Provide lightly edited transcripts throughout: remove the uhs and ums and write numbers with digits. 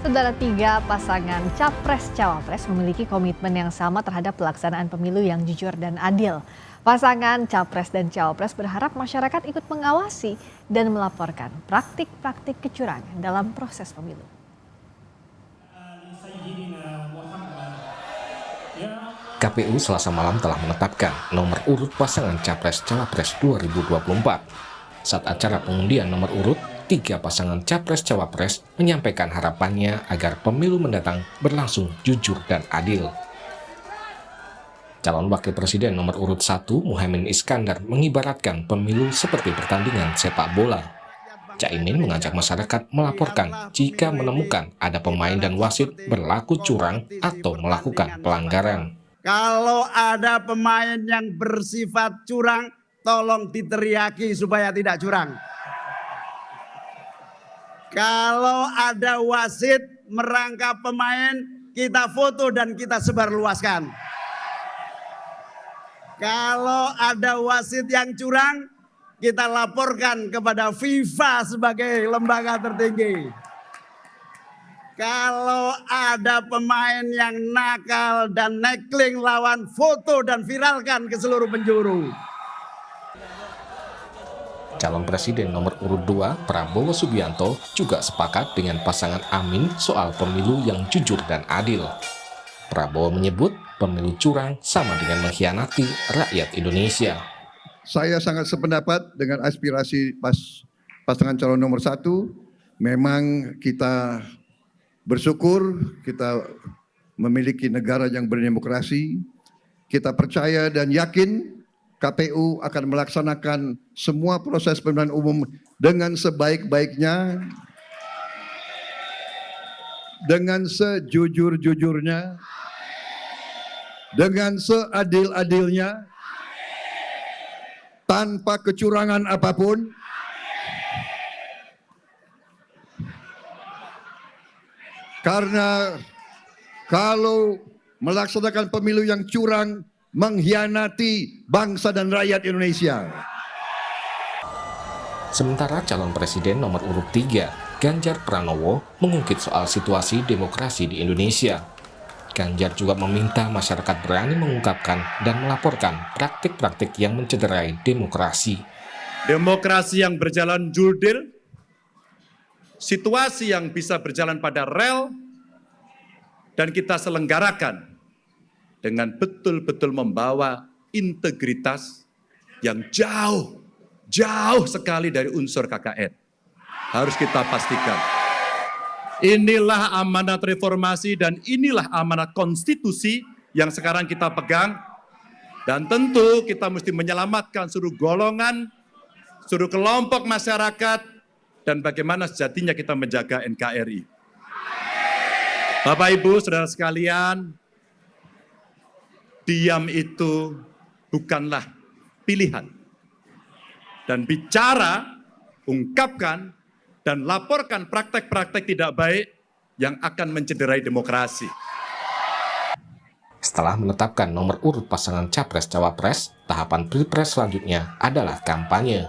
Saudara, tiga pasangan Capres-Cawapres memiliki komitmen yang sama terhadap pelaksanaan pemilu yang jujur dan adil. Pasangan Capres dan Cawapres berharap masyarakat ikut mengawasi dan melaporkan praktik-praktik kecurangan dalam proses pemilu. KPU Selasa malam telah menetapkan nomor urut pasangan Capres-Cawapres 2024. Saat acara pengundian nomor urut, tiga pasangan Capres-Cawapres menyampaikan harapannya agar pemilu mendatang berlangsung jujur dan adil. Calon Wakil Presiden nomor urut 1, Muhaimin Iskandar, mengibaratkan pemilu seperti pertandingan sepak bola. Caimin mengajak masyarakat melaporkan jika menemukan ada pemain dan wasit berlaku curang atau melakukan pelanggaran. Kalau ada pemain yang bersifat curang, tolong diteriaki supaya tidak curang. Kalau ada wasit merangkap pemain, kita foto dan kita sebarluaskan. Kalau ada wasit yang curang, kita laporkan kepada FIFA sebagai lembaga tertinggi. Kalau ada pemain yang nakal dan nekling lawan, foto dan viralkan ke seluruh penjuru. Calon Presiden nomor urut 2, Prabowo Subianto, juga sepakat dengan pasangan Amin soal pemilu yang jujur dan adil. Prabowo menyebut pemilu curang sama dengan mengkhianati rakyat Indonesia. Saya sangat sependapat dengan aspirasi pasangan calon nomor 1. Memang kita bersyukur kita memiliki negara yang berdemokrasi. Kita percaya dan yakin KPU akan melaksanakan semua proses pemilihan umum dengan sebaik-baiknya, dengan sejujur-jujurnya, dengan seadil-adilnya, tanpa kecurangan apapun. Karena kalau melaksanakan pemilu yang curang, mengkhianati bangsa dan rakyat Indonesia. Sementara calon presiden nomor urut 3, Ganjar Pranowo, mengungkit soal situasi demokrasi di Indonesia. Ganjar juga meminta masyarakat berani mengungkapkan dan melaporkan praktik-praktik yang mencederai demokrasi. Demokrasi yang berjalan jurdil, situasi yang bisa berjalan pada rel, dan kita selenggarakan dengan betul-betul membawa integritas yang jauh sekali dari unsur KKN. Harus kita pastikan. Inilah amanat reformasi dan inilah amanat konstitusi yang sekarang kita pegang. Dan tentu kita mesti menyelamatkan seluruh golongan, seluruh kelompok masyarakat, dan bagaimana sejatinya kita menjaga NKRI. Bapak, Ibu, Saudara sekalian, diam itu bukanlah pilihan. Dan bicara, ungkapkan, dan laporkan praktek-praktek tidak baik yang akan mencederai demokrasi. Setelah menetapkan nomor urut pasangan Capres-Cawapres, tahapan Pilpres selanjutnya adalah kampanye.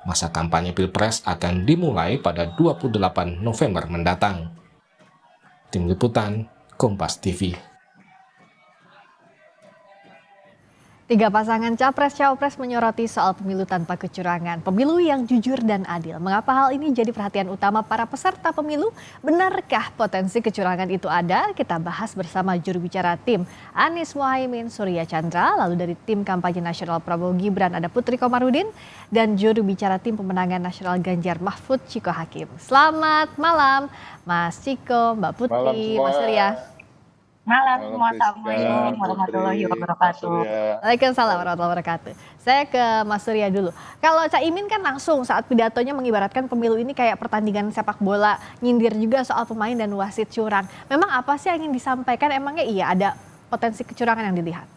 Masa kampanye Pilpres akan dimulai pada 28 November mendatang. Tim Liputan, Kompas TV. Tiga pasangan Capres-Cawapres menyoroti soal pemilu tanpa kecurangan, pemilu yang jujur dan adil. Mengapa hal ini jadi perhatian utama para peserta pemilu? Benarkah potensi kecurangan itu ada? Kita bahas bersama juru bicara tim Anies Muhaimin Surya Chandra, lalu dari tim kampanye nasional Prabowo Gibran ada Putri Komarudin, dan juru bicara tim pemenangan nasional Ganjar Mahfud Ciko Hakim. Selamat malam Mas Ciko, Mbak Putri, Mas Surya. Malam semua, Assalamualaikum warahmatullahi wabarakatuh. Waalaikumsalam warahmatullahi wabarakatuh. Saya ke Mas Surya dulu. Kalau Caimin kan langsung saat pidatonya mengibaratkan pemilu ini kayak pertandingan sepak bola, nyindir juga soal pemain dan wasit curang. Memang apa sih yang ingin disampaikan? Emangnya iya ada potensi kecurangan yang dilihat?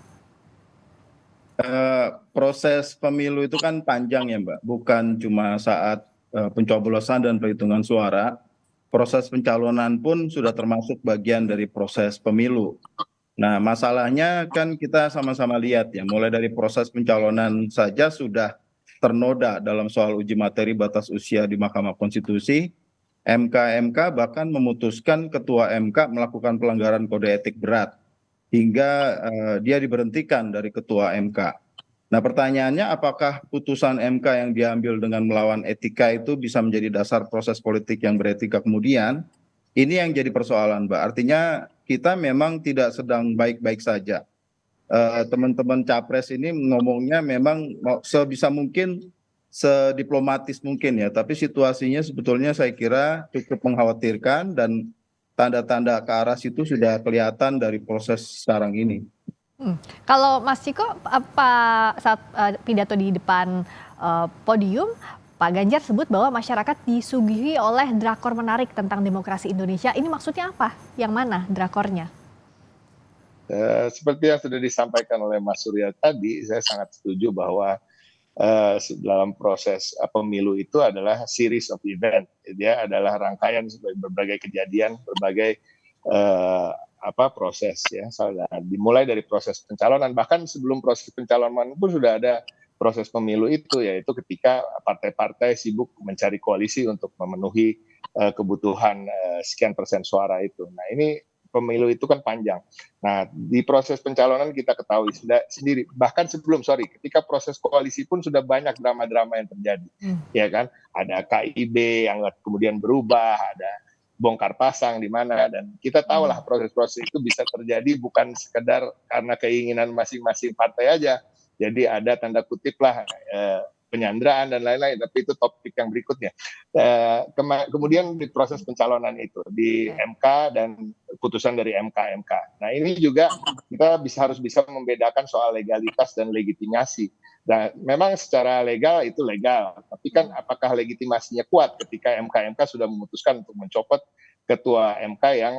Proses pemilu itu kan panjang ya Mbak, bukan cuma saat pencoblosan dan perhitungan suara. Proses pencalonan pun sudah termasuk bagian dari proses pemilu. Nah, masalahnya kan kita sama-sama lihat ya, mulai dari proses pencalonan saja sudah ternoda dalam soal uji materi batas usia di Mahkamah Konstitusi. MK bahkan memutuskan ketua MK melakukan pelanggaran kode etik berat hingga dia diberhentikan dari ketua MK. Nah, pertanyaannya apakah putusan MK yang diambil dengan melawan etika itu bisa menjadi dasar proses politik yang beretika kemudian? Ini yang jadi persoalan, Mbak. Artinya kita memang tidak sedang baik-baik saja. Teman-teman capres ini ngomongnya memang sebisa mungkin sediplomatis mungkin ya, tapi situasinya sebetulnya saya kira cukup mengkhawatirkan dan tanda-tanda ke arah situ sudah kelihatan dari proses sekarang ini. Kalau Mas Ciko, apa saat pidato di depan podium, Pak Ganjar sebut bahwa masyarakat disuguhi oleh drakor menarik tentang demokrasi Indonesia. Ini maksudnya apa? Yang mana drakornya? Seperti yang sudah disampaikan oleh Mas Surya tadi, saya sangat setuju bahwa dalam proses pemilu itu adalah series of event. Dia adalah rangkaian berbagai kejadian, berbagai proses ya. Dimulai dari proses pencalonan, bahkan sebelum proses pencalonan pun sudah ada proses pemilu itu, yaitu ketika partai-partai sibuk mencari koalisi untuk memenuhi kebutuhan sekian persen suara itu. Nah, ini pemilu itu kan panjang. Nah, di proses pencalonan kita ketahui sudah sendiri, bahkan ketika proses koalisi pun sudah banyak drama-drama yang terjadi, ya kan? Ada KIB yang kemudian berubah, ada bongkar pasang di mana, dan kita tahulah proses-proses itu bisa terjadi bukan sekedar karena keinginan masing-masing partai aja. Jadi ada tanda kutip lah penyanderaan dan lain-lain, tapi itu topik yang berikutnya. Kemudian di proses pencalonan itu di MK dan putusan dari MK. Nah, ini juga kita harus bisa membedakan soal legalitas dan legitimasi. Nah, memang secara legal itu legal, tapi kan apakah legitimasinya kuat ketika MK sudah memutuskan untuk mencopot ketua MK yang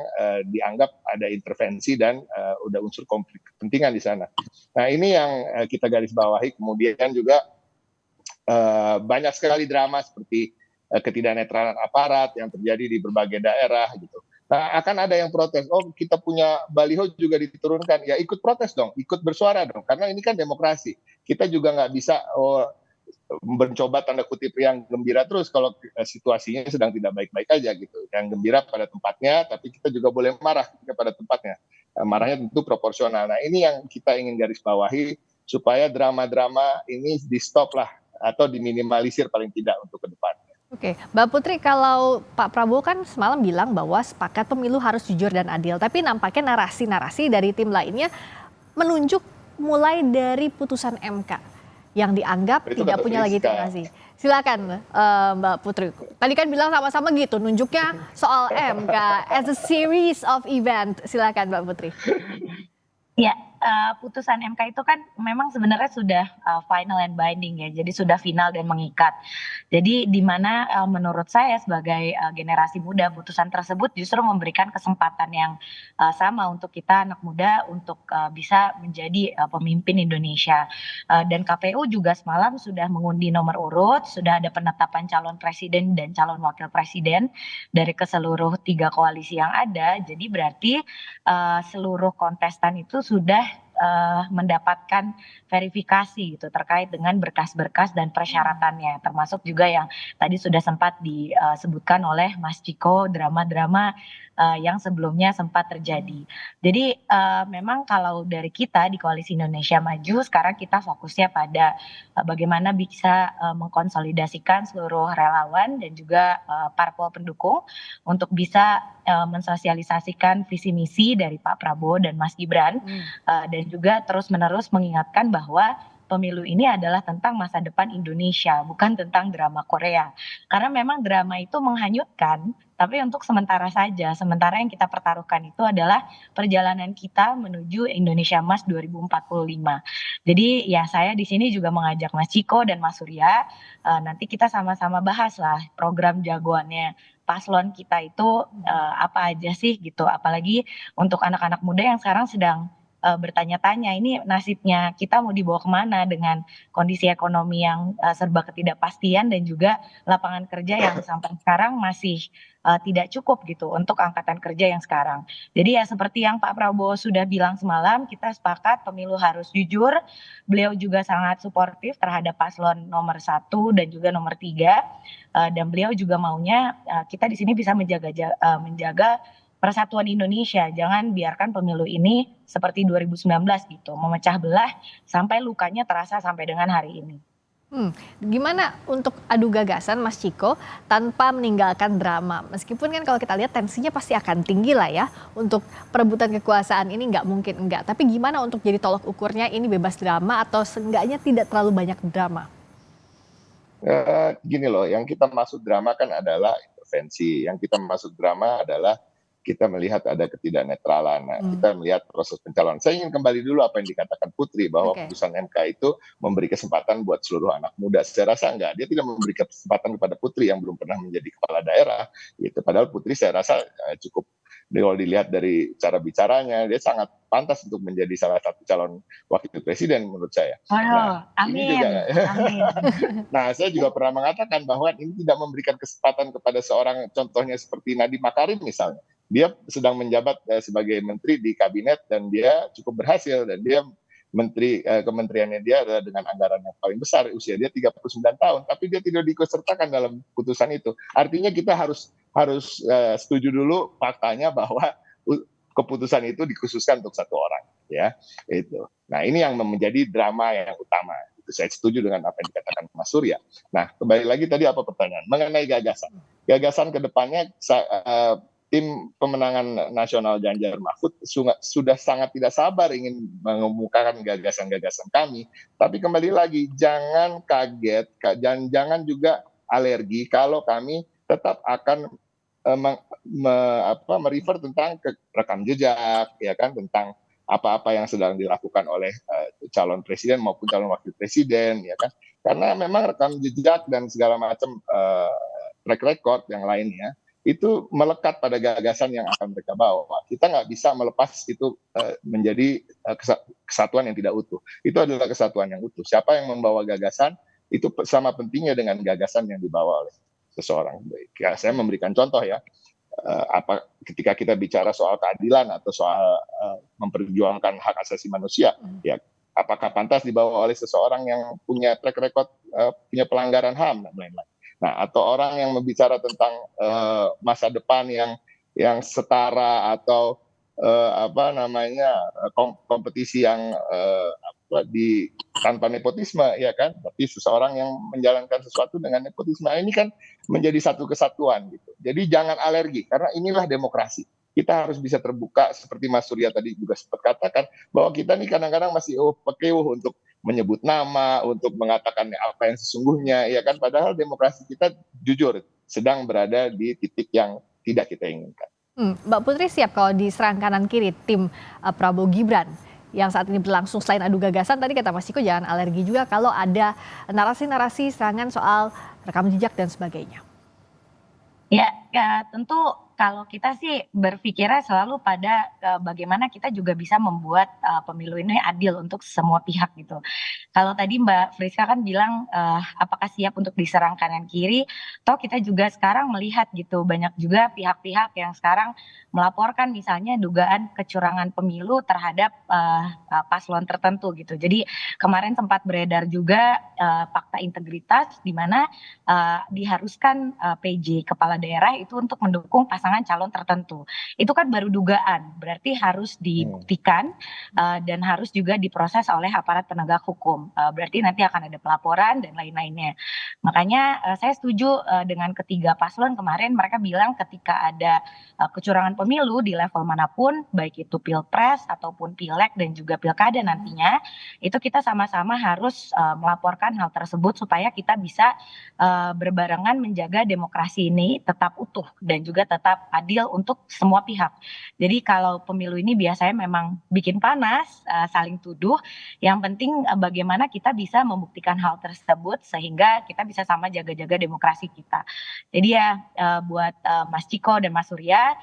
dianggap ada intervensi dan udah unsur konflik kepentingan di sana. Nah, ini yang kita garis bawahi. Kemudian juga banyak sekali drama seperti ketidaknetralan aparat yang terjadi di berbagai daerah gitu. Nah, akan ada yang protes, oh kita punya baliho juga diturunkan, ya ikut protes dong, ikut bersuara dong, karena ini kan demokrasi. Kita juga nggak bisa mencoba tanda kutip yang gembira terus kalau situasinya sedang tidak baik-baik aja gitu. Yang gembira pada tempatnya, tapi kita juga boleh marah ketika pada tempatnya. Marahnya tentu proporsional. Nah, ini yang kita ingin garis bawahi supaya drama-drama ini di stop lah atau diminimalisir paling tidak untuk ke depan. Oke, Mbak Putri, kalau Pak Prabowo kan semalam bilang bahwa sepakat pemilu harus jujur dan adil, tapi nampaknya narasi-narasi dari tim lainnya menunjuk mulai dari putusan MK yang dianggap itu tidak punya legitimasi. Silakan Mbak Putri. Tadi kan bilang sama-sama gitu, nunjuknya soal MK as a series of event. Silakan Mbak Putri. Ya, putusan MK itu kan memang sebenarnya sudah final and binding ya, jadi sudah final dan mengikat. Jadi di mana menurut saya sebagai generasi muda, putusan tersebut justru memberikan kesempatan yang sama untuk kita anak muda untuk bisa menjadi pemimpin Indonesia. Dan KPU juga semalam sudah mengundi nomor urut, sudah ada penetapan calon presiden dan calon wakil presiden dari keseluruh 3 koalisi yang ada. Jadi berarti seluruh kontestan itu sudah mendapatkan verifikasi gitu terkait dengan berkas-berkas dan persyaratannya, termasuk juga yang tadi sudah sempat disebutkan oleh Mas Ciko, drama-drama yang sebelumnya sempat terjadi. Jadi memang kalau dari kita di Koalisi Indonesia Maju sekarang kita fokusnya pada bagaimana bisa mengkonsolidasikan seluruh relawan dan juga parpol pendukung untuk bisa mensosialisasikan visi misi dari Pak Prabowo dan Mas Gibran, dan juga terus-menerus mengingatkan bahwa pemilu ini adalah tentang masa depan Indonesia, bukan tentang drama Korea. Karena memang drama itu menghanyutkan, tapi untuk sementara saja. Sementara yang kita pertaruhkan itu adalah perjalanan kita menuju Indonesia Emas 2045. Jadi ya saya di sini juga mengajak Mas Ciko dan Mas Surya, nanti kita sama-sama bahas lah program jagoannya paslon kita itu apa aja sih gitu. Apalagi untuk anak-anak muda yang sekarang sedang bertanya-tanya ini nasibnya kita mau dibawa kemana dengan kondisi ekonomi yang serba ketidakpastian dan juga lapangan kerja yang sampai sekarang masih tidak cukup gitu untuk angkatan kerja yang sekarang. Jadi ya seperti yang Pak Prabowo sudah bilang semalam, kita sepakat pemilu harus jujur. Beliau juga sangat suportif terhadap paslon nomor 1 dan juga nomor 3. Dan beliau juga maunya kita di sini bisa menjaga persatuan Indonesia. Jangan biarkan pemilu ini seperti 2019 gitu, memecah belah sampai lukanya terasa sampai dengan hari ini. Gimana untuk adu gagasan Mas Ciko tanpa meninggalkan drama? Meskipun kan kalau kita lihat tensinya pasti akan tinggi lah ya. Untuk perebutan kekuasaan ini nggak mungkin enggak. Tapi gimana untuk jadi tolok ukurnya ini bebas drama atau seenggaknya tidak terlalu banyak drama? Gini loh, yang kita maksud drama kan adalah intervensi. Yang kita maksud drama adalah kita melihat ada ketidaknetralan. Nah, kita melihat proses pencalonan. Saya ingin kembali dulu apa yang dikatakan Putri, bahwa putusan MK itu memberi kesempatan buat seluruh anak muda. Saya rasa enggak, dia tidak memberi kesempatan kepada Putri yang belum pernah menjadi kepala daerah. Gitu. Padahal Putri saya rasa cukup, kalau dilihat dari cara bicaranya, dia sangat pantas untuk menjadi salah satu calon wakil presiden menurut saya. Amin. Amin. Nah, saya juga pernah mengatakan bahwa ini tidak memberikan kesempatan kepada seorang, contohnya seperti Nadiem Makarim misalnya. Dia sedang menjabat sebagai menteri di kabinet dan dia cukup berhasil, dan dia kementeriannya dia adalah dengan anggaran yang paling besar, usia dia 39 tahun, tapi dia tidak diikutsertakan dalam putusan itu. Artinya kita harus setuju dulu faktanya bahwa keputusan itu dikhususkan untuk satu orang, ya. Itu. Nah, ini yang menjadi drama yang utama. Itu saya setuju dengan apa yang dikatakan Mas Surya. Nah, kembali lagi tadi apa pertanyaan mengenai gagasan. Gagasan ke depannya tim pemenangan nasional Ganjar Mahfud sudah sangat tidak sabar ingin mengemukakan gagasan-gagasan kami. Tapi kembali lagi, jangan kaget dan jangan juga alergi kalau kami tetap akan merefer tentang rekam jejak, ya kan, tentang apa-apa yang sedang dilakukan oleh calon presiden maupun calon wakil presiden, ya kan. Karena memang rekam jejak dan segala macam track record yang lainnya itu melekat pada gagasan yang akan mereka bawa. Kita nggak bisa melepas itu menjadi kesatuan yang tidak utuh. Itu adalah kesatuan yang utuh. Siapa yang membawa gagasan, itu sama pentingnya dengan gagasan yang dibawa oleh seseorang. Ya, saya memberikan contoh ya, ketika kita bicara soal keadilan atau soal memperjuangkan hak asasi manusia, ya apakah pantas dibawa oleh seseorang yang punya track record, punya pelanggaran HAM dan lain-lain. Nah, atau orang yang berbicara tentang masa depan yang setara atau kompetisi yang tanpa nepotisme, ya kan? Tapi seseorang yang menjalankan sesuatu dengan nepotisme, ini kan menjadi satu kesatuan gitu. Jadi jangan alergi, karena inilah demokrasi. Kita harus bisa terbuka, seperti Mas Surya tadi juga sempat katakan, bahwa kita nih kadang-kadang masih pekeuh untuk menyebut nama, untuk mengatakan apa yang sesungguhnya, ya kan, padahal demokrasi kita jujur sedang berada di titik yang tidak kita inginkan. Mbak Putri siap kalau diserang kanan kiri tim Prabowo Gibran yang saat ini berlangsung. Selain adu gagasan, tadi kata Mas Ciko jangan alergi juga kalau ada narasi-narasi serangan soal rekam jejak dan sebagainya. Ya, tentu kalau kita sih berpikirnya selalu pada bagaimana kita juga bisa membuat pemilu ini adil untuk semua pihak gitu. Kalau tadi Mbak Friska kan bilang apakah siap untuk diserang kanan kiri, toh kita juga sekarang melihat gitu banyak juga pihak-pihak yang sekarang melaporkan misalnya dugaan kecurangan pemilu terhadap paslon tertentu gitu. Jadi kemarin sempat beredar juga fakta integritas di mana diharuskan PJ kepala daerah itu untuk mendukung pasangan calon tertentu. Itu kan baru dugaan, berarti harus dibuktikan dan harus juga diproses oleh aparat penegak hukum. Berarti nanti akan ada pelaporan dan lain-lainnya. Makanya saya setuju dengan ketiga paslon kemarin, mereka bilang ketika ada kecurangan pemilu di level manapun, baik itu pilpres ataupun pileg dan juga pilkada nantinya, itu kita sama-sama harus melaporkan hal tersebut supaya kita bisa berbarengan menjaga demokrasi ini tetap utuh dan juga tetap adil untuk semua pihak. Jadi kalau pemilu ini biasanya memang bikin panas, saling tuduh, yang penting bagaimana kita bisa membuktikan hal tersebut sehingga kita bisa sama jaga-jaga demokrasi kita. Jadi ya buat Mas Ciko dan Mas Surya,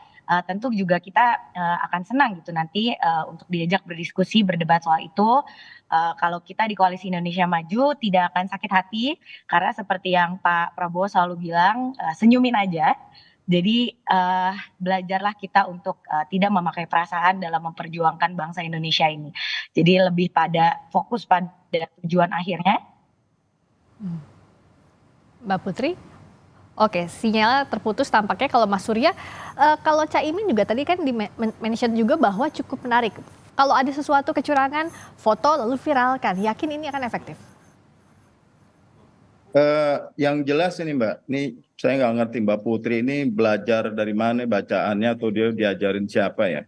tentu juga kita akan senang gitu nanti untuk diajak berdiskusi, berdebat soal itu. Kalau kita di Koalisi Indonesia Maju tidak akan sakit hati, karena seperti yang Pak Prabowo selalu bilang, senyumin aja. Jadi belajarlah kita untuk tidak memakai perasaan dalam memperjuangkan bangsa Indonesia ini. Jadi lebih pada fokus pada tujuan akhirnya. Mbak Putri? Oke, sinyalnya terputus tampaknya. Kalau Mas Surya, kalau Caimin juga tadi kan di-mention juga bahwa cukup menarik. Kalau ada sesuatu kecurangan, foto lalu viralkan, yakin ini akan efektif? Yang jelas ini Mbak, ini saya nggak ngerti Mbak Putri ini belajar dari mana bacaannya atau dia diajarin siapa ya.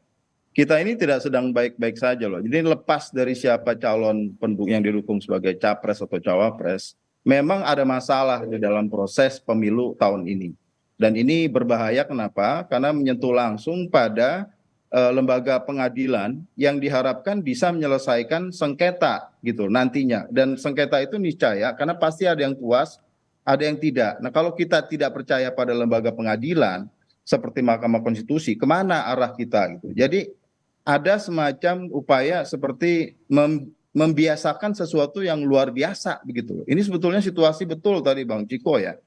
Kita ini tidak sedang baik-baik saja loh. Jadi lepas dari siapa calon pendukung yang didukung sebagai capres atau cawapres, memang ada masalah di dalam proses pemilu tahun ini. Dan ini berbahaya kenapa? Karena menyentuh langsung pada lembaga pengadilan yang diharapkan bisa menyelesaikan sengketa gitu nantinya. Dan sengketa itu niscaya karena pasti ada yang puas, ada yang tidak. Nah kalau kita tidak percaya pada lembaga pengadilan seperti Mahkamah Konstitusi, kemana arah kita gitu. Jadi ada semacam upaya seperti membiasakan sesuatu yang luar biasa begitu. Ini sebetulnya situasi betul tadi Bang Ciko ya.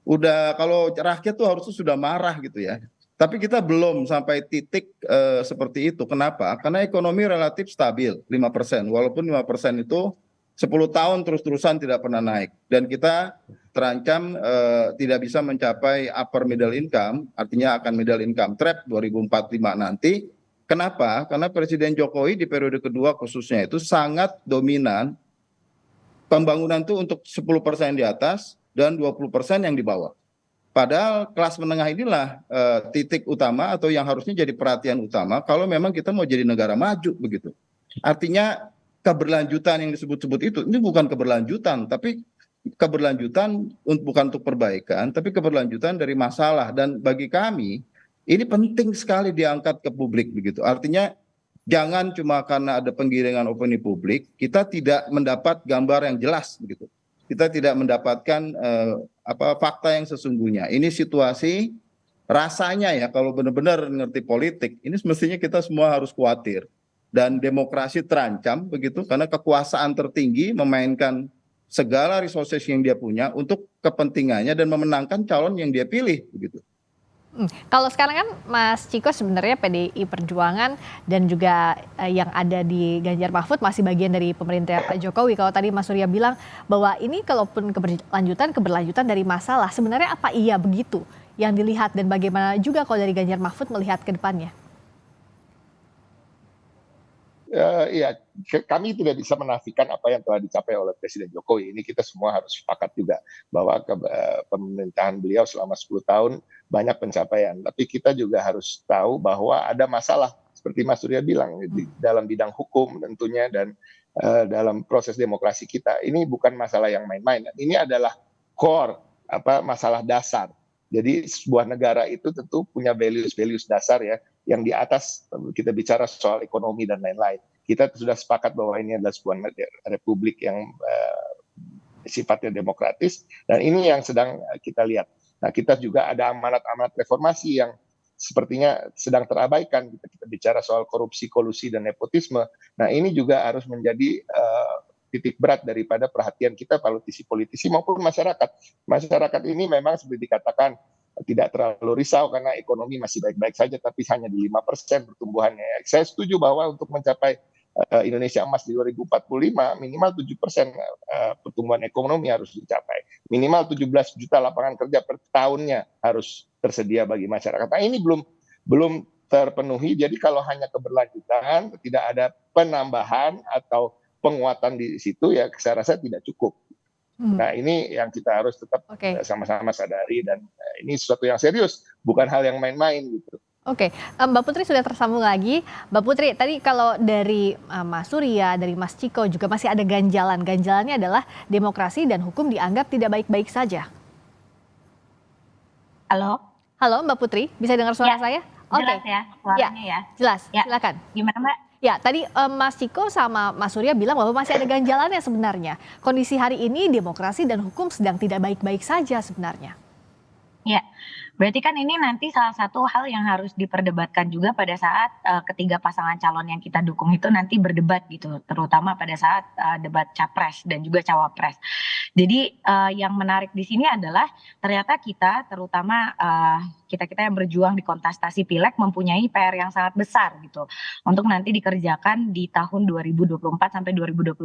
Udah kalau rakyat tuh harusnya sudah marah gitu ya. Tapi kita belum sampai titik seperti itu. Kenapa? Karena ekonomi relatif stabil 5%. Walaupun 5% itu 10 tahun terus-terusan tidak pernah naik. Dan kita terancam tidak bisa mencapai upper middle income, artinya akan middle income trap 2045 nanti. Kenapa? Karena Presiden Jokowi di periode kedua khususnya itu sangat dominan pembangunan itu untuk 10% di atas dan 20% yang di bawah. Padahal kelas menengah inilah titik utama atau yang harusnya jadi perhatian utama kalau memang kita mau jadi negara maju begitu. Artinya keberlanjutan yang disebut-sebut itu ini bukan keberlanjutan tapi keberlanjutan bukan untuk perbaikan tapi keberlanjutan dari masalah dan bagi kami ini penting sekali diangkat ke publik begitu. Artinya jangan cuma karena ada penggiringan opini publik kita tidak mendapat gambar yang jelas begitu. Kita tidak mendapatkan fakta yang sesungguhnya. Ini situasi rasanya ya kalau benar-benar ngerti politik, ini semestinya kita semua harus khawatir. Dan demokrasi terancam begitu karena kekuasaan tertinggi memainkan segala resources yang dia punya untuk kepentingannya dan memenangkan calon yang dia pilih begitu. Kalau sekarang kan Mas Ciko sebenarnya PDI Perjuangan dan juga yang ada di Ganjar Mahfud masih bagian dari pemerintah Pak Jokowi. Kalau tadi Mas Surya bilang bahwa ini kalaupun keberlanjutan dari masalah, sebenarnya apa iya begitu yang dilihat dan bagaimana juga kalau dari Ganjar Mahfud melihat ke depannya? Iya, kami tidak bisa menafikan apa yang telah dicapai oleh Presiden Jokowi. Ini kita semua harus sepakat juga bahwa pemerintahan beliau selama 10 tahun banyak pencapaian. Tapi kita juga harus tahu bahwa ada masalah seperti Mas Surya bilang di dalam bidang hukum tentunya dan dalam proses demokrasi kita. Ini bukan masalah yang main-main. Ini adalah core masalah dasar. Jadi sebuah negara itu tentu punya values dasar ya, yang di atas kita bicara soal ekonomi dan lain-lain. Kita sudah sepakat bahwa ini adalah sebuah republik yang sifatnya demokratis, dan ini yang sedang kita lihat. Nah, kita juga ada amanat-amanat reformasi yang sepertinya sedang terabaikan. Kita bicara soal korupsi, kolusi, dan nepotisme. Nah, ini juga harus menjadi titik berat daripada perhatian kita politisi maupun masyarakat. Masyarakat ini memang seperti dikatakan tidak terlalu risau karena ekonomi masih baik-baik saja, tapi hanya di 5% pertumbuhannya. Saya setuju bahwa untuk mencapai Indonesia Emas di 2045 minimal 7% pertumbuhan ekonomi harus dicapai. Minimal 17 juta lapangan kerja per tahunnya harus tersedia bagi masyarakat. Nah, ini belum terpenuhi. Jadi kalau hanya keberlanjutan, tidak ada penambahan atau penguatan di situ ya saya rasa tidak cukup. Nah ini yang kita harus tetap sama-sama sadari dan ini sesuatu yang serius, bukan hal yang main-main gitu. Oke, Mbak Putri sudah tersambung lagi. Mbak Putri, tadi kalau dari Mas Surya, dari Mas Ciko juga masih ada ganjalan. Ganjalannya adalah demokrasi dan hukum dianggap tidak baik-baik saja. Halo? Halo Mbak Putri, bisa dengar suara saya? Jelas ya suaranya ya? Jelas, ya. silakan. Gimana Mbak? Ya, tadi Mas Ciko sama Mas Surya bilang bahwa masih ada ganjalannya sebenarnya. Kondisi hari ini demokrasi dan hukum sedang tidak baik-baik saja sebenarnya. Ya, Berarti kan ini nanti salah satu hal yang harus diperdebatkan juga pada saat ketiga pasangan calon yang kita dukung itu nanti berdebat gitu, terutama pada saat debat capres dan juga cawapres. Jadi yang menarik di sini adalah ternyata kita, terutama kita-kita yang berjuang di kontestasi pileg mempunyai PR yang sangat besar gitu untuk nanti dikerjakan di tahun 2024 sampai 2029.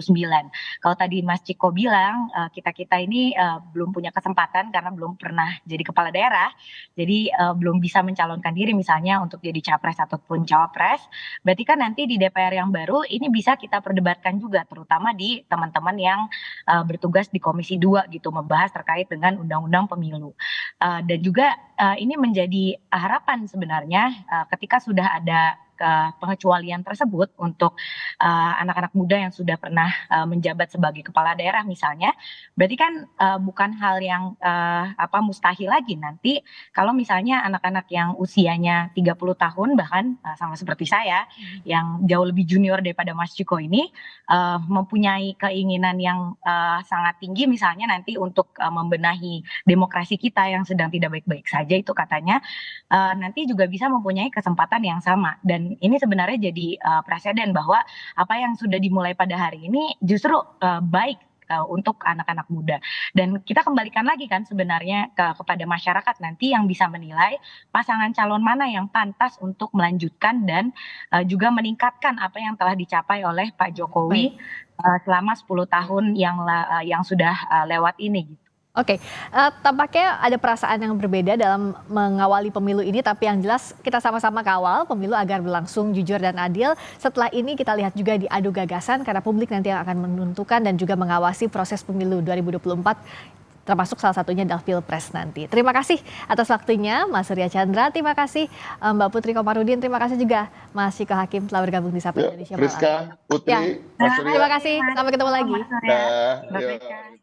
Kalau tadi Mas Ciko bilang kita-kita ini belum punya kesempatan karena belum pernah jadi kepala daerah, jadi belum bisa mencalonkan diri misalnya untuk jadi capres ataupun cawapres. Berarti kan nanti di DPR yang baru ini bisa kita perdebatkan juga, terutama di teman-teman yang bertugas di Komisi 2 gitu, membahas terkait dengan undang-undang pemilu. Dan juga ini menjadi harapan sebenarnya ketika sudah ada pengecualian tersebut untuk anak-anak muda yang sudah pernah menjabat sebagai kepala daerah misalnya, berarti kan bukan hal yang mustahil lagi nanti kalau misalnya anak-anak yang usianya 30 tahun bahkan sama seperti saya yang jauh lebih junior daripada Mas Ciko ini mempunyai keinginan yang sangat tinggi misalnya nanti untuk membenahi demokrasi kita yang sedang tidak baik-baik saja itu katanya nanti juga bisa mempunyai kesempatan yang sama. Dan ini sebenarnya jadi presiden bahwa apa yang sudah dimulai pada hari ini justru baik untuk anak-anak muda. Dan kita kembalikan lagi kan sebenarnya kepada masyarakat nanti yang bisa menilai pasangan calon mana yang pantas untuk melanjutkan dan juga meningkatkan apa yang telah dicapai oleh Pak Jokowi selama 10 tahun yang sudah lewat ini. Oke, tampaknya ada perasaan yang berbeda dalam mengawali pemilu ini, tapi yang jelas kita sama-sama kawal pemilu agar berlangsung jujur dan adil. Setelah ini kita lihat juga diadu gagasan karena publik nanti yang akan menentukan dan juga mengawasi proses pemilu 2024, termasuk salah satunya adalah Pilpres nanti. Terima kasih atas waktunya Mas Surya Chandra, terima kasih Mbak Putri Komarudin, terima kasih juga Mas Ciko Hakim telah bergabung di Sapa Indonesia Malam. Friska, Putri, Mas Surya. Terima kasih, sampai ketemu lagi. Mas Surya.